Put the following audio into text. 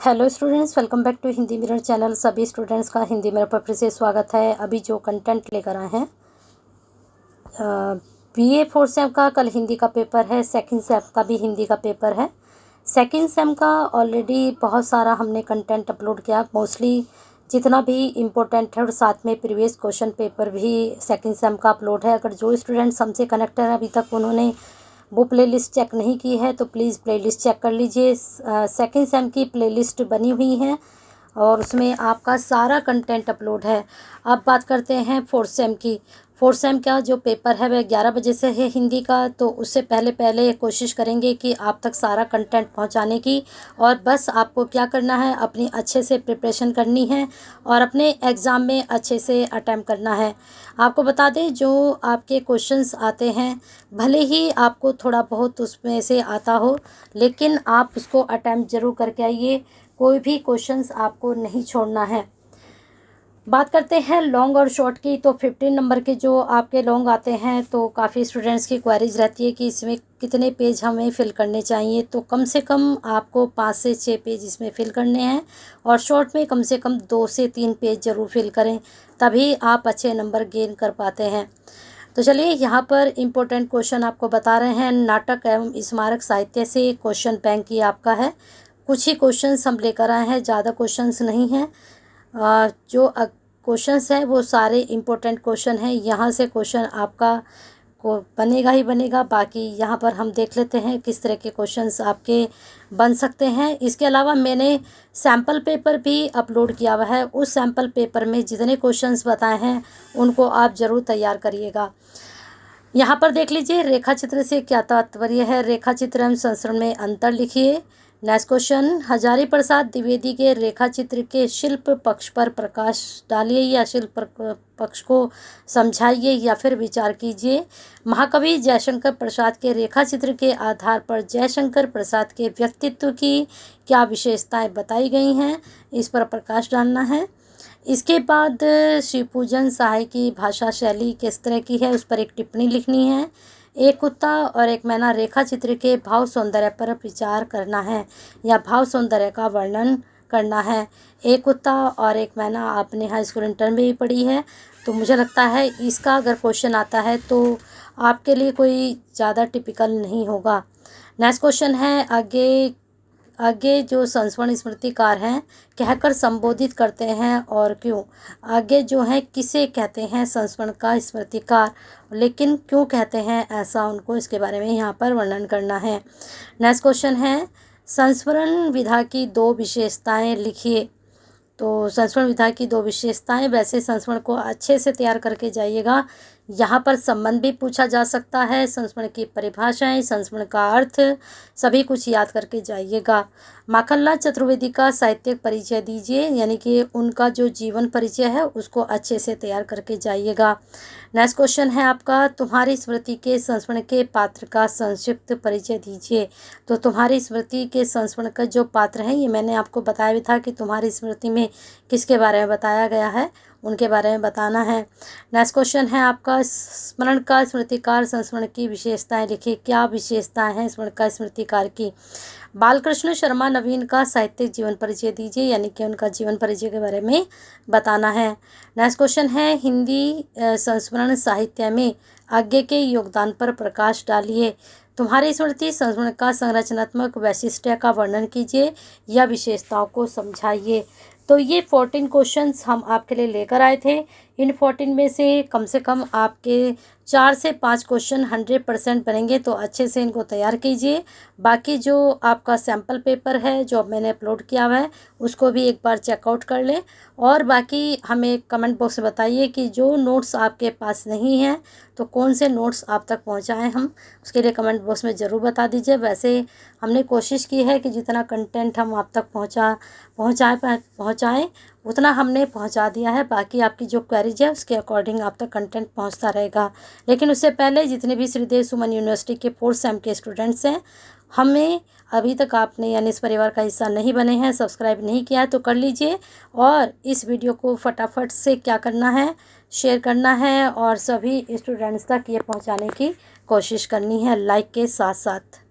Hello students, welcome back to Hindi mirror channel. सभी students का Hindi mirror पर फिर से स्वागत है। अभी जो कंटेंट लेकर आए हैं, बीए फोर्थ सेम का कल हिंदी का पेपर है, सेकंड सेम का भी हिंदी का पेपर है। सेकंड सेम का ऑलरेडी बहुत सारा हमने कंटेंट अपलोड किया, मोस्टली जितना भी इम्पोर्टेंट है, और साथ में प्रीवियस क्वेश्चन पेपर भी सेकंड सेम का अपलोड है। अगर जो स्टूडेंट्स हमसे कनेक्ट हैं अभी तक उन्होंने वो प्लेलिस्ट चेक नहीं की है तो प्लीज़ प्लेलिस्ट चेक कर लीजिए। सेकंड सेम की प्लेलिस्ट बनी हुई है और उसमें आपका सारा कंटेंट अपलोड है। अब बात करते हैं फोर्थ सेम की। फोर्थ सेम का जो पेपर है वह 11 बजे से है हिंदी का, तो उससे पहले कोशिश करेंगे कि आप तक सारा कंटेंट पहुंचाने की। और बस आपको क्या करना है, अपनी अच्छे से प्रिपरेशन करनी है और अपने एग्ज़ाम में अच्छे से अटैम्प्ट करना है। आपको बता दें, जो आपके क्वेश्चंस आते हैं भले ही आपको थोड़ा बहुत उसमें से आता हो, लेकिन आप उसको अटैम्प्ट ज़रूर करके आइए। कोई भी क्वेश्चंस आपको नहीं छोड़ना है। बात करते हैं लॉन्ग और शॉर्ट की, तो 15 नंबर के जो आपके लॉन्ग आते हैं तो काफ़ी स्टूडेंट्स की क्वेरीज रहती है कि इसमें कितने पेज हमें फिल करने चाहिए। तो कम से कम आपको 5 से 6 पेज इसमें फिल करने हैं और शॉर्ट में कम से कम 2 से 3 पेज ज़रूर फिल करें, तभी आप अच्छे नंबर गेन कर पाते हैं। तो चलिए यहाँ पर इम्पोर्टेंट क्वेश्चन आपको बता रहे हैं। नाटक एवं स्मारक साहित्य से क्वेश्चन बैंक ये आपका है। कुछ ही क्वेश्चंस हम लेकर आए हैं, ज़्यादा क्वेश्चंस नहीं हैं। जो क्वेश्चंस हैं वो सारे इम्पोर्टेंट क्वेश्चन हैं। यहाँ से क्वेश्चन आपका को बनेगा ही बनेगा। बाकी यहाँ पर हम देख लेते हैं किस तरह के क्वेश्चंस आपके बन सकते हैं। इसके अलावा मैंने सैम्पल पेपर भी अपलोड किया हुआ है। उस सैम्पल पेपर में जितने क्वेश्चंस बताए हैं उनको आप ज़रूर तैयार करिएगा। यहाँ पर देख लीजिए, रेखा चित्र से क्या तात्पर्य है। रेखा चित्र एवं संस्करण में अंतर लिखिए। नेक्स्ट क्वेश्चन, हजारी प्रसाद द्विवेदी के रेखा चित्र के शिल्प पक्ष पर प्रकाश डालिए या शिल्प पक्ष को समझाइए या फिर विचार कीजिए। महाकवि जयशंकर प्रसाद के रेखा चित्र के आधार पर जयशंकर प्रसाद के व्यक्तित्व की क्या विशेषताएं बताई गई हैं, इस पर प्रकाश डालना है। इसके बाद शिवपूजन सहाय की भाषा शैली किस तरह की है, उस पर एक टिप्पणी लिखनी है। एक कुत्ता और एक मैना रेखा चित्र के भाव सौंदर्य पर विचार करना है या भाव सौंदर्य का वर्णन करना है। एक कुत्ता और एक मैना आपने हाई स्कूल इंटर में भी पढ़ी है, तो मुझे लगता है इसका अगर क्वेश्चन आता है तो आपके लिए कोई ज़्यादा टिपिकल नहीं होगा। नेक्स्ट क्वेश्चन है, आगे जो संस्मरण स्मृतिकार हैं कहकर संबोधित करते हैं और क्यों। आगे जो है किसे कहते हैं संस्मरण का स्मृतिकार, लेकिन क्यों कहते हैं ऐसा उनको, इसके बारे में यहाँ पर वर्णन करना है। नेक्स्ट क्वेश्चन है, संस्मरण विधा की 2 विशेषताएं लिखिए। तो संस्मरण विधा की 2 विशेषताएं, वैसे संस्मरण को अच्छे से तैयार करके जाइएगा। यहाँ पर संबंध भी पूछा जा सकता है, संस्मरण की परिभाषाएं, संस्मरण का अर्थ, सभी कुछ याद करके जाइएगा। माखनलाल चतुर्वेदी का साहित्यिक परिचय दीजिए, यानी कि उनका जो जीवन परिचय है उसको अच्छे से तैयार करके जाइएगा। नेक्स्ट क्वेश्चन है आपका, तुम्हारी स्मृति के संस्मरण के पात्र का संक्षिप्त परिचय दीजिए। तो तुम्हारी स्मृति के संस्मरण का जो पात्र हैं, ये मैंने आपको बताया भी था कि तुम्हारी स्मृति में किसके बारे में बताया गया है, उनके बारे में बताना है। नेक्स्ट क्वेश्चन है आपका, स्मरण का स्मृतिकार संस्मरण की विशेषताएं लिखिए। क्या विशेषताएं हैं स्मरण का स्मृतिकार की। बालकृष्ण शर्मा नवीन का साहित्यिक जीवन परिचय दीजिए, यानी कि उनका जीवन परिचय के बारे में बताना है। नेक्स्ट क्वेश्चन है, हिंदी संस्मरण साहित्य में आगे के योगदान पर प्रकाश डालिए। तुम्हारी स्मृति संस्मरण का संरचनात्मक वैशिष्ट्य का वर्णन कीजिए या विशेषताओं को समझाइए। तो ये 14 क्वेश्चंस हम आपके लिए लेकर आए थे। इन 14 में से कम आपके 4 से 5 क्वेश्चन 100% बनेंगे, तो अच्छे से इनको तैयार कीजिए। बाकी जो आपका सैम्पल पेपर है जो मैंने अपलोड किया हुआ है उसको भी एक बार चेकआउट कर लें। और बाकी हमें कमेंट बॉक्स में बताइए कि जो नोट्स आपके पास नहीं हैं तो कौन से नोट्स आप तक पहुंचाएं हम, उसके लिए कमेंट बॉक्स में ज़रूर बता दीजिए। वैसे हमने कोशिश की है कि जितना कंटेंट हम आप तक पहुंचाएं उतना हमने पहुंचा दिया है। बाकी आपकी जो क्वेरीज है उसके अकॉर्डिंग आप तक कंटेंट पहुंचता रहेगा। लेकिन उससे पहले जितने भी श्रीदेव सुमन यूनिवर्सिटी के 4th सेम के स्टूडेंट्स हैं, हमें अभी तक आपने यानी इस परिवार का हिस्सा नहीं बने हैं, सब्सक्राइब नहीं किया है तो कर लीजिए। और इस वीडियो को फटाफट से क्या करना है, शेयर करना है और सभी स्टूडेंट्स तक ये पहुंचाने की कोशिश करनी है लाइक के साथ साथ।